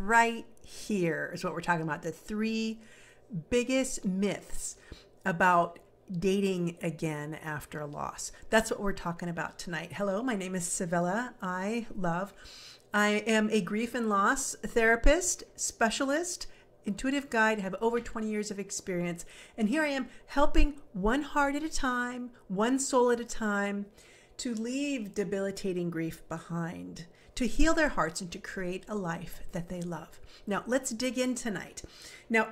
right here is what we're talking about. The 3 biggest myths about dating again after a loss. That's what we're talking about tonight. Hello, my name is Sevilla. I am a grief and loss therapist, specialist, intuitive guide. I have over 20 years of experience. And here I am helping one heart at a time, one soul at a time, to leave debilitating grief behind, to heal their hearts and to create a life that they love. Now, let's dig in tonight. Now,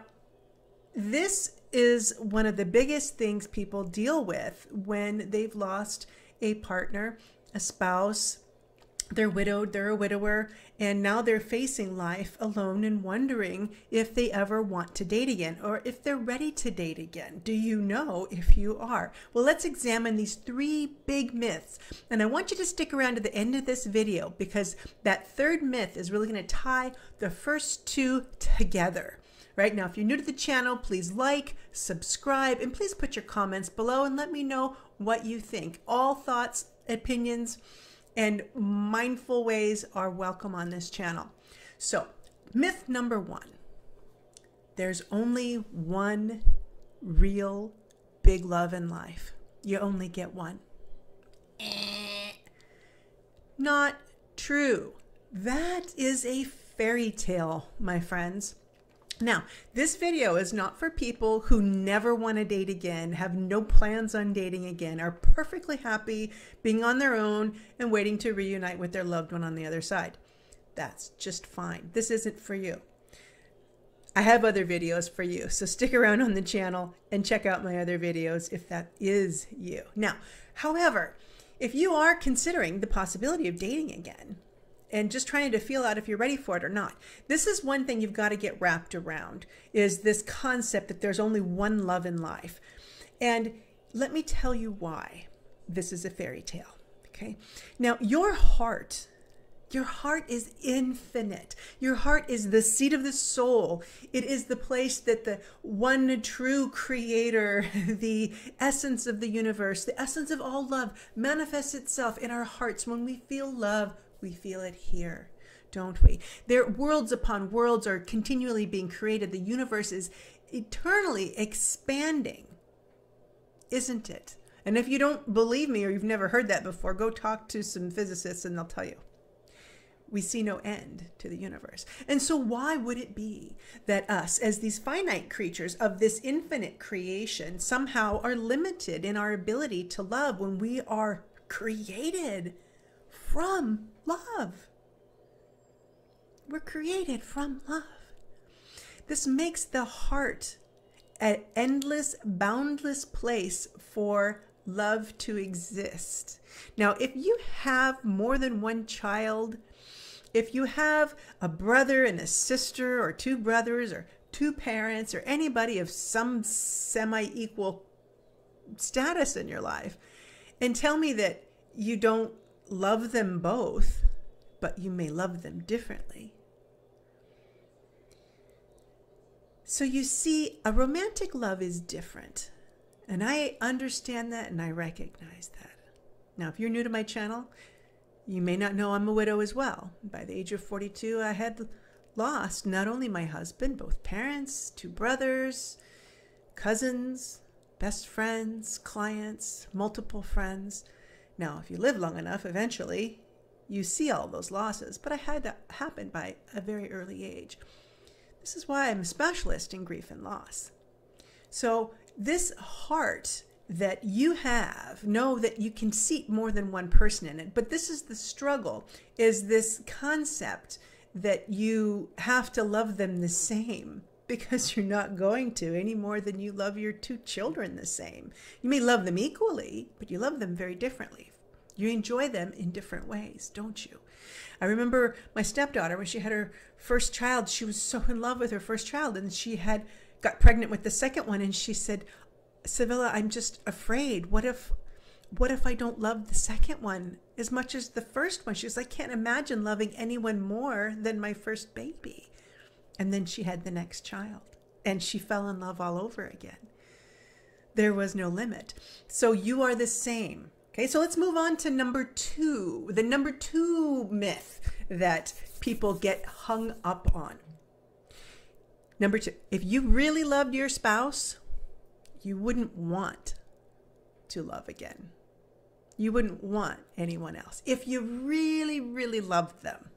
this is one of the biggest things people deal with when they've lost a partner, a spouse, they're widowed, they're a widower, and now they're facing life alone and wondering if they ever want to date again or if they're ready to date again. Do you know if you are? Well, let's examine these 3 big myths. And I want you to stick around to the end of this video because that 3rd myth is really going to tie the first 2 together. Right now, if you're new to the channel, please like, subscribe, and please put your comments below and let me know what you think. All thoughts, opinions, and mindful ways are welcome on this channel. So, myth number 1. There's only one real big love in life. You only get one. Not true. That is a fairy tale, my friends. Now, this video is not for people who never want to date again, have no plans on dating again, are perfectly happy being on their own and waiting to reunite with their loved one on the other side. That's just fine. This isn't for you. I have other videos for you, so stick around on the channel and check out my other videos if that is you. Now, however, if you are considering the possibility of dating again, and just trying to feel out if you're ready for it or not. This is one thing you've got to get wrapped around, is this concept that there's only one love in life. And let me tell you why this is a fairy tale, okay? Now, your heart is infinite. Your heart is the seat of the soul. It is the place that the one true creator, the essence of the universe, the essence of all love manifests itself in our hearts. When we feel love, we feel it here, don't we? There, worlds upon worlds are continually being created. The universe is eternally expanding, isn't it? And if you don't believe me or you've never heard that before, go talk to some physicists and they'll tell you. We see no end to the universe. And so why would it be that us, as these finite creatures of this infinite creation, somehow are limited in our ability to love when we are created from love? We're created from love. This makes the heart an endless, boundless place for love to exist. Now, if you have more than one child, if you have a brother and a sister, or 2 brothers, or 2 parents, or anybody of some semi-equal status in your life, and tell me that you don't love them both, but you may love them differently. So you see, a romantic love is different. And I understand that and I recognize that. Now, if you're new to my channel, you may not know I'm a widow as well. By the age of 42, I had lost not only my husband, both parents, 2 brothers, cousins, best friends, clients, multiple friends. Now, if you live long enough, eventually you see all those losses, but I had that happen by a very early age. This is why I'm a specialist in grief and loss. So this heart that you have, know that you can seat more than one person in it, but this is the struggle, is this concept that you have to love them the same, because you're not going to any more than you love your 2 children the same. You may love them equally, but you love them very differently. You enjoy them in different ways, don't you? I remember my stepdaughter, when she had her first child, she was so in love with her first child, and she got pregnant with the second one, and she said, Sevilla, I'm just afraid. What if I don't love the second one as much as the first one? She was like, I can't imagine loving anyone more than my first baby. And then she had the next child, and she fell in love all over again. There was no limit. So you are the same. Okay, so let's move on to number 2. The number 2 myth that people get hung up on. Number 2, if you really loved your spouse, you wouldn't want to love again. You wouldn't want anyone else if you really, really loved them.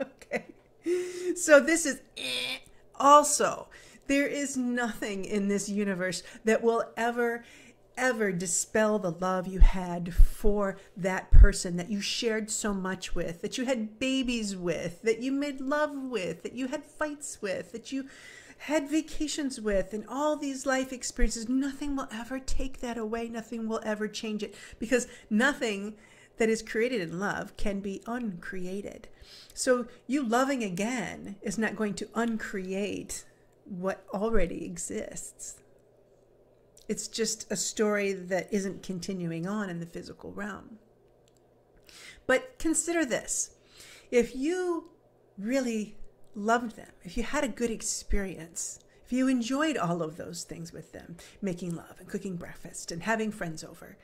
Okay. So this is also, there is nothing in this universe that will ever dispel the love you had for that person that you shared so much with, that you had babies with, that you made love with, that you had fights with, that you had vacations with, and all these life experiences. Nothing will ever take that away. Nothing will ever change it, because nothing that is created in love can be uncreated. So you loving again is not going to uncreate what already exists. It's just a story that isn't continuing on in the physical realm. But consider this. If you really loved them, if you had a good experience, if you enjoyed all of those things with them, making love and cooking breakfast and having friends over,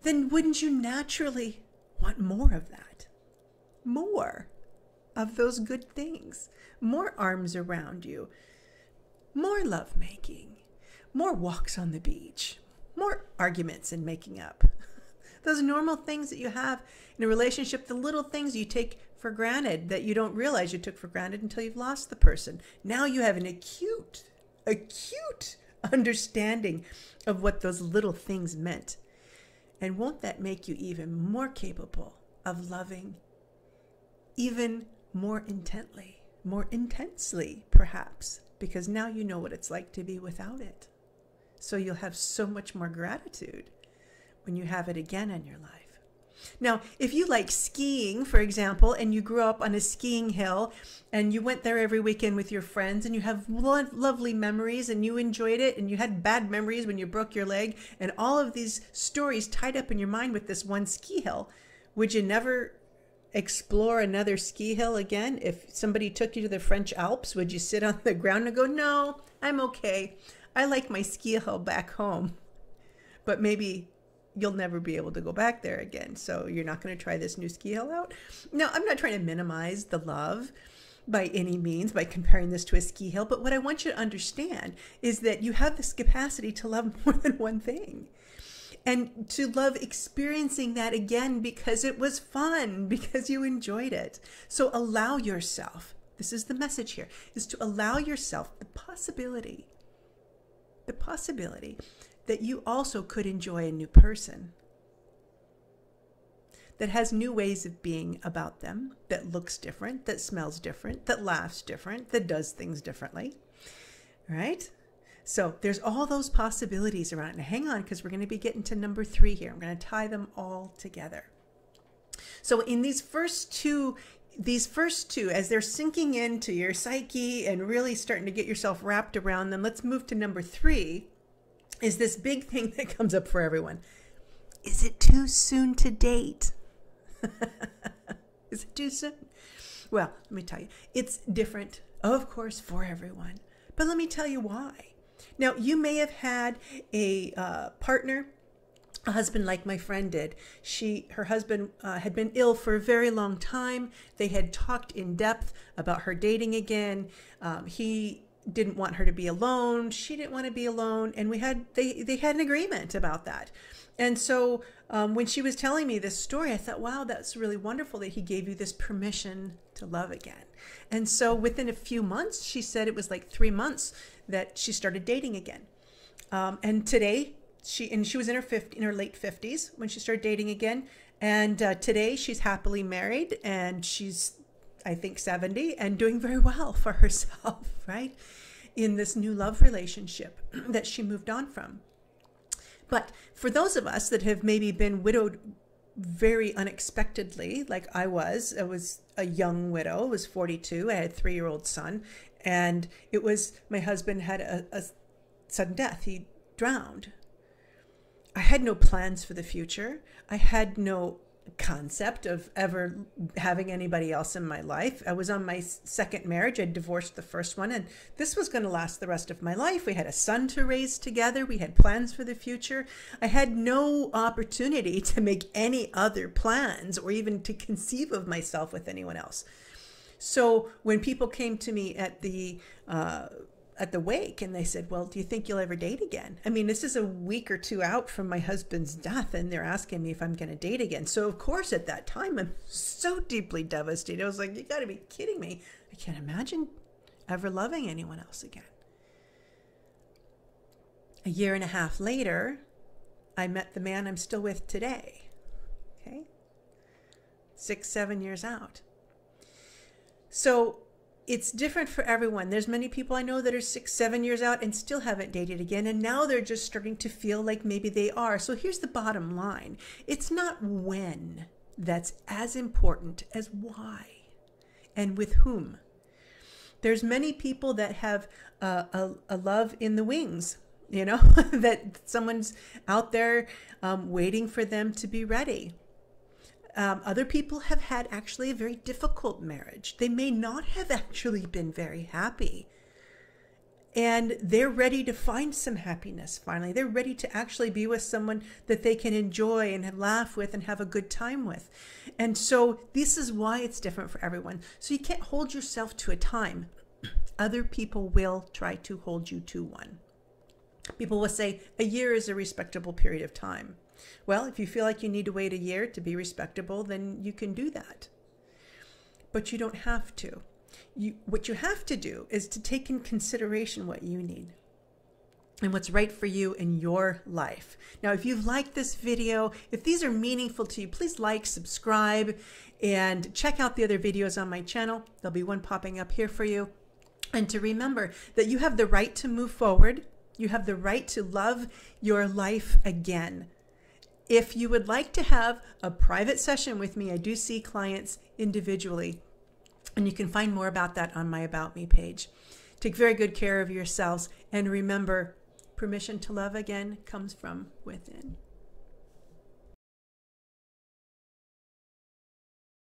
then wouldn't you naturally want more of that? More of those good things, more arms around you, more lovemaking, more walks on the beach, more arguments and making up. Those normal things that you have in a relationship, the little things you take for granted that you don't realize you took for granted until you've lost the person. Now you have an acute understanding of what those little things meant. And won't that make you even more capable of loving even more intently, more intensely, perhaps, because now you know what it's like to be without it. So you'll have so much more gratitude when you have it again in your life. Now, if you like skiing, for example, and you grew up on a skiing hill and you went there every weekend with your friends and you have lovely memories and you enjoyed it, and you had bad memories when you broke your leg, and all of these stories tied up in your mind with this one ski hill, would you never explore another ski hill again? If somebody took you to the French Alps, would you sit on the ground and go, no, I'm okay. I like my ski hill back home. But maybe you'll never be able to go back there again. So you're not going to try this new ski hill out. Now, I'm not trying to minimize the love by any means by comparing this to a ski hill. But what I want you to understand is that you have this capacity to love more than one thing. And to love experiencing that again because it was fun, because you enjoyed it. So allow yourself, this is the message here, is to allow yourself the possibility that you also could enjoy a new person that has new ways of being about them, that looks different, that smells different, that laughs different, that does things differently, right? So there's all those possibilities around. Now hang on, because we're going to be getting to number 3 here. I'm going to tie them all together. So in these first two, as they're sinking into your psyche and really starting to get yourself wrapped around them, let's move to number 3, is this big thing that comes up for everyone. Is it too soon to date? Is it too soon? Well, let me tell you, it's different, of course, for everyone. But let me tell you why. Now, you may have had a partner, a husband like my friend did. Her husband had been ill for a very long time. They had talked in depth about her dating again. He didn't want her to be alone. She didn't want to be alone. And they had an agreement about that. And so when she was telling me this story, I thought, wow, that's really wonderful that he gave you this permission to love again. And so within a few months, she said it was like 3 months that she started dating again. And today, she was in her late 50s when she started dating again. And today she's happily married, and she's, I think, 70 and doing very well for herself, right? In this new love relationship that she moved on from. But for those of us that have maybe been widowed very unexpectedly, like I was a young widow, I was 42, I had a 3-year-old son, and my husband had a sudden death. He drowned. I had no plans for the future. I had no concept of ever having anybody else in my life. I was on my second marriage. I divorced the first one, and this was going to last the rest of my life. We had a son to raise together. We had plans for the future. I had no opportunity to make any other plans or even to conceive of myself with anyone else. So when people came to me at the wake and they said, well, do you think you'll ever date again? I mean, this is a week or two out from my husband's death, and they're asking me if I'm going to date again. So of course, at that time, I'm so deeply devastated. I was like, you got to be kidding me. I can't imagine ever loving anyone else again. A year and a half later, I met the man I'm still with today. Okay. 6, 7 years out. So it's different for everyone. There's many people I know that are 6, 7 years out and still haven't dated again. And now they're just starting to feel like maybe they are. So here's the bottom line. It's not when that's as important as why and with whom. There's many people that have a love in the wings, you know, that someone's out there waiting for them to be ready. Other people have had actually a very difficult marriage. They may not have actually been very happy. And they're ready to find some happiness finally. They're ready to actually be with someone that they can enjoy and laugh with and have a good time with. And so this is why it's different for everyone. So you can't hold yourself to a time. Other people will try to hold you to one. People will say a year is a respectable period of time. Well, if you feel like you need to wait a year to be respectable, then you can do that. But you don't have to. What you have to do is to take in consideration what you need and what's right for you in your life. Now, if you've liked this video, if these are meaningful to you, please like, subscribe, and check out the other videos on my channel. There'll be one popping up here for you. And to remember that you have the right to move forward. You have the right to love your life again. If you would like to have a private session with me, I do see clients individually, and you can find more about that on my About Me page. Take very good care of yourselves, and remember, permission to love again comes from within.